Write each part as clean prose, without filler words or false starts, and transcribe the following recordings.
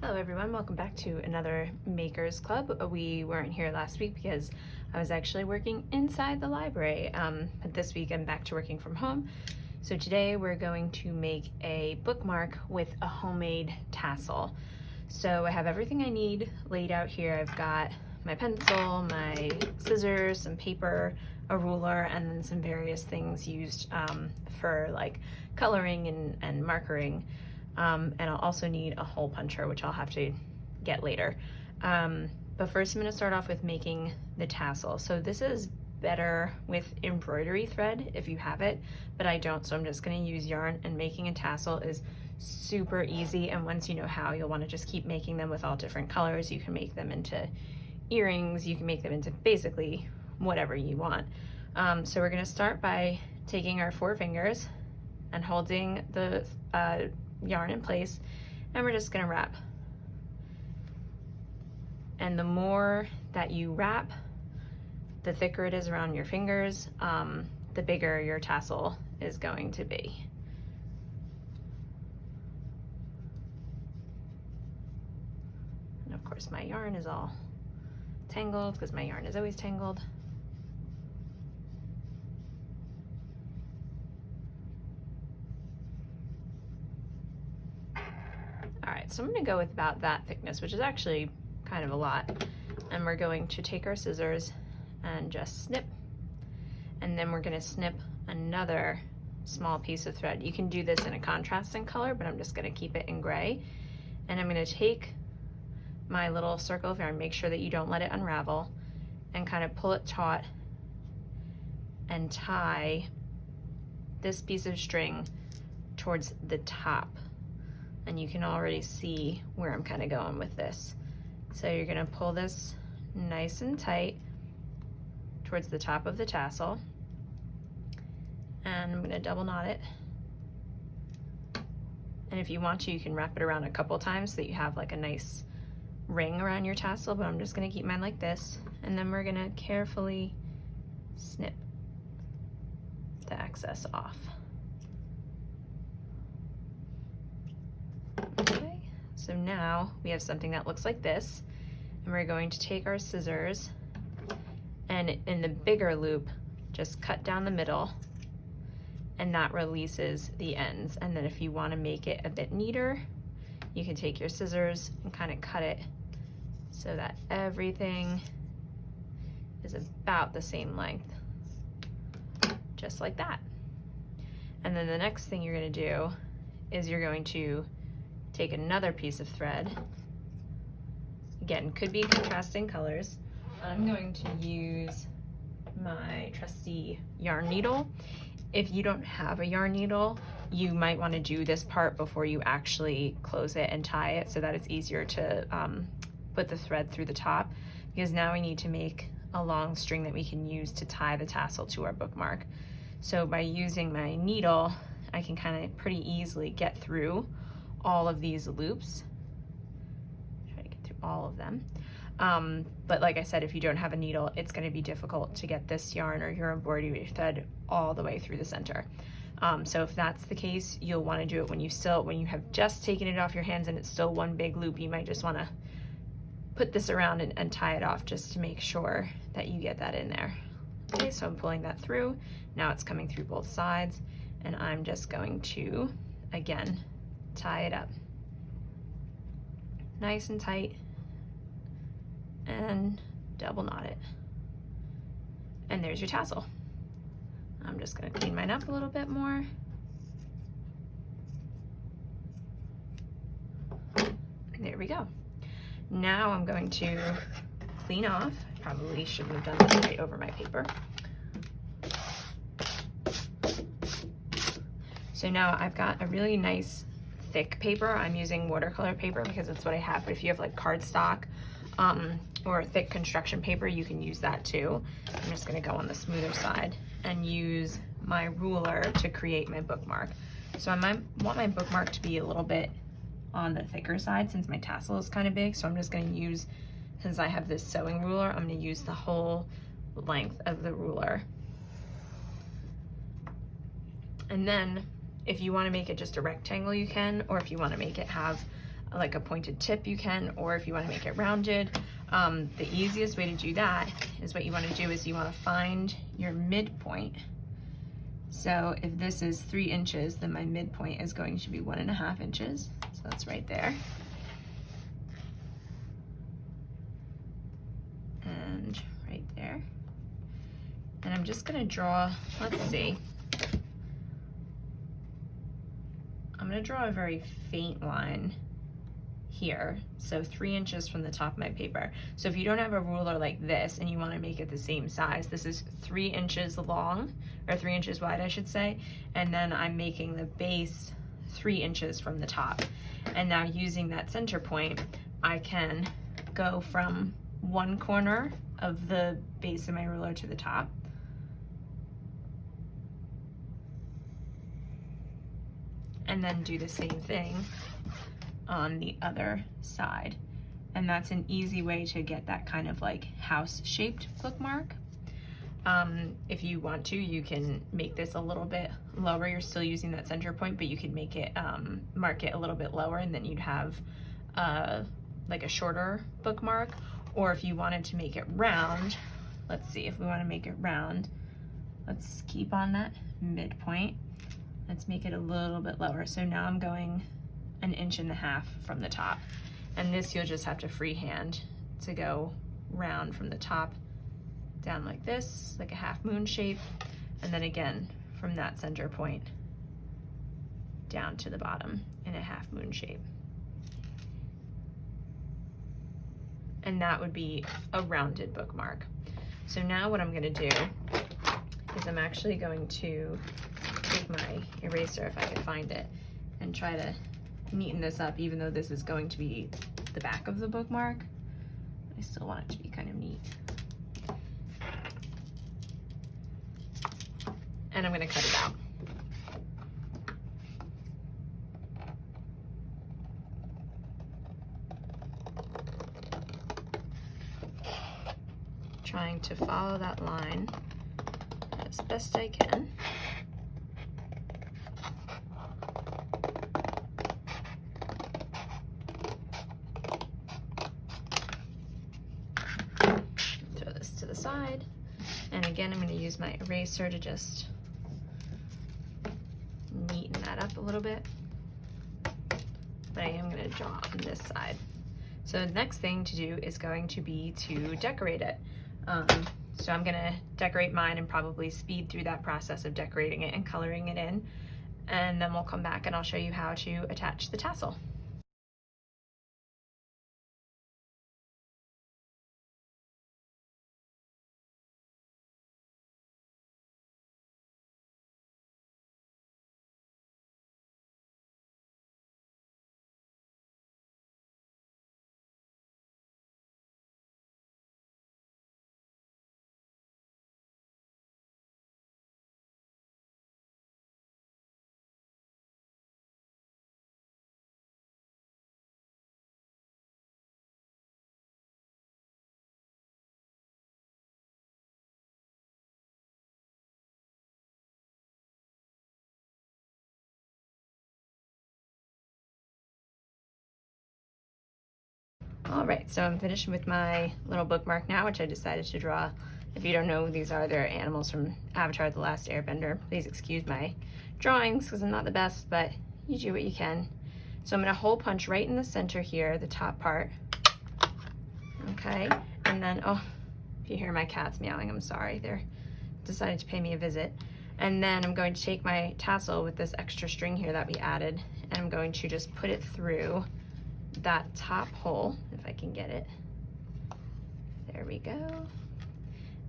Hello everyone, welcome back to another Makers Club. We weren't here last week because I was actually working inside the library, but this week I'm back to working from home. So today we're going to make a bookmark with a homemade tassel. So I have everything I need laid out here. I've got my pencil, my scissors, some paper, a ruler, and then some various things used for like coloring and markering. And I'll also need a hole puncher, which I'll have to get later. But first I'm going to start off with making the tassel. So this is better with embroidery thread if you have it, but I don't, so I'm just going to use yarn, and making a tassel is super easy, and once you know how, you'll want to just keep making them with all different colors. You can make them into earrings, you can make them into basically whatever you want. So we're going to start by taking our 4 fingers and holding the yarn in place, and we're just going to wrap. And the more that you wrap, the thicker it is around your fingers, the bigger your tassel is going to be. And of course my yarn is all tangled because my yarn is always tangled. All right, so I'm going to go with about that thickness, which is actually kind of a lot. And we're going to take our scissors and just snip. And then we're going to snip another small piece of thread. You can do this in a contrasting color, but I'm just going to keep it in gray. And I'm going to take my little circle of yarn, make sure that you don't let it unravel, and kind of pull it taut and tie this piece of string towards the top. And you can already see where I'm kind of going with this. So you're going to pull this nice and tight towards the top of the tassel, and I'm going to double knot it. And if you want to, you can wrap it around a couple times so that you have like a nice ring around your tassel, but I'm just going to keep mine like this, and then we're going to carefully snip the excess off. Okay, so now we have something that looks like this, and we're going to take our scissors and in the bigger loop just cut down the middle, and that releases the ends. And then if you want to make it a bit neater, you can take your scissors and kind of cut it so that everything is about the same length, just like that. And then the next thing you're going to do is you're going to take another piece of thread. Again, could be contrasting colors. I'm going to use my trusty yarn needle. If you don't have a yarn needle, you might want to do this part before you actually close it and tie it, so that it's easier to put the thread through the top, because now we need to make a long string that we can use to tie the tassel to our bookmark. So by using my needle, I can kind of pretty easily get through all of these loops. Try to get through all of them. But like I said, if you don't have a needle, it's going to be difficult to get this yarn or your embroidery thread all the way through the center. So if that's the case, you'll want to do it when you have just taken it off your hands and it's still one big loop. You might just want to put this around and tie it off just to make sure that you get that in there. Okay, so I'm pulling that through. Now it's coming through both sides, and I'm just going to, again, tie it up nice and tight and double knot it. And there's your tassel. I'm just going to clean mine up a little bit more. There we go. Now I'm going to clean off. Probably shouldn't have done this right over my paper. So now I've got a really nice thick paper. I'm using watercolor paper because that's what I have, but if you have like cardstock or thick construction paper, you can use that too. I'm just going to go on the smoother side and use my ruler to create my bookmark. So I want my bookmark to be a little bit on the thicker side since my tassel is kind of big, so I'm just going to use, since I have this sewing ruler, I'm going to use the whole length of the ruler. And then if you want to make it just a rectangle, you can, or if you want to make it have like a pointed tip you can, or if you want to make it rounded. The easiest way to do that is what you want to do is you want to find your midpoint. So if this is 3 inches, then my midpoint is going to be 1.5 inches. So that's right there. And right there. And I'm just gonna draw, let's see. I'm gonna draw a very faint line here. So 3 inches from the top of my paper. So if you don't have a ruler like this and you wanna make it the same size, this is 3 inches long, or 3 inches wide, I should say. And then I'm making the base 3 inches from the top. And now using that center point, I can go from one corner of the base of my ruler to the top. And then do the same thing on the other side. And that's an easy way to get that kind of like house-shaped bookmark. If you want to, you can make this a little bit lower. You're still using that center point, but you could make it, mark it a little bit lower, and then you'd have like a shorter bookmark. Or if you wanted to make it round, let's see, if we want to make it round, let's keep on that midpoint. Let's make it a little bit lower. So now I'm going 1.5 inches from the top. And this you'll just have to freehand to go round from the top down like this, like a half moon shape. And then again, from that center point down to the bottom in a half moon shape. And that would be a rounded bookmark. So now what I'm gonna do is I'm actually going to take my eraser, if I can find it, and try to neaten this up, even though this is going to be the back of the bookmark. I still want it to be kind of neat. And I'm gonna cut it out. Trying to follow that line as best I can. Throw this to the side. And again, I'm going to use my eraser to just neaten that up a little bit. But I am going to draw on this side. So the next thing to do is going to be to decorate it. So I'm gonna decorate mine and probably speed through that process of decorating it and coloring it in. And then we'll come back and I'll show you how to attach the tassel. All right, so I'm finished with my little bookmark now, which I decided to draw. If you don't know who these are, they're animals from Avatar: The Last Airbender. Please excuse my drawings because I'm not the best, but you do what you can. So I'm gonna hole punch right in the center here, the top part. Okay, and then, oh, if you hear my cats meowing, I'm sorry. They're decided to pay me a visit. And then I'm going to take my tassel with this extra string here that we added, and I'm going to just put it through that top hole, if I can get it. There we go.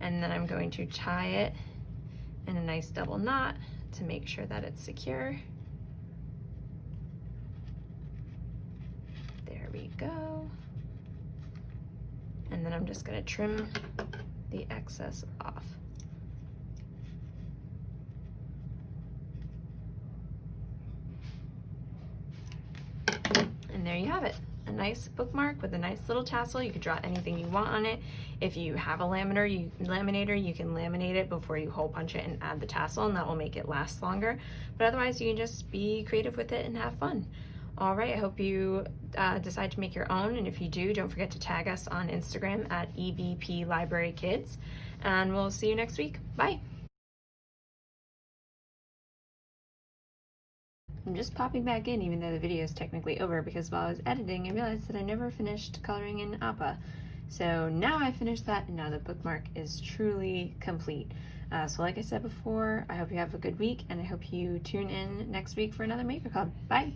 And then I'm going to tie it in a nice double knot to make sure that it's secure. There we go. And then I'm just gonna trim the excess off. And there you have it. A nice bookmark with a nice little tassel. You could draw anything you want on it. If you have a laminator, you can laminate it before you hole punch it and add the tassel, and that will make it last longer. But otherwise, you can just be creative with it and have fun. All right, I hope you decide to make your own, and if you do, don't forget to tag us on Instagram at EBP Library Kids, and we'll see you next week. Bye. I'm just popping back in even though the video is technically over, because while I was editing I realized that I never finished coloring in Appa. So now I finished that, and now the bookmark is truly complete. So like I said before, I hope you have a good week, and I hope you tune in next week for another Maker Club. Bye!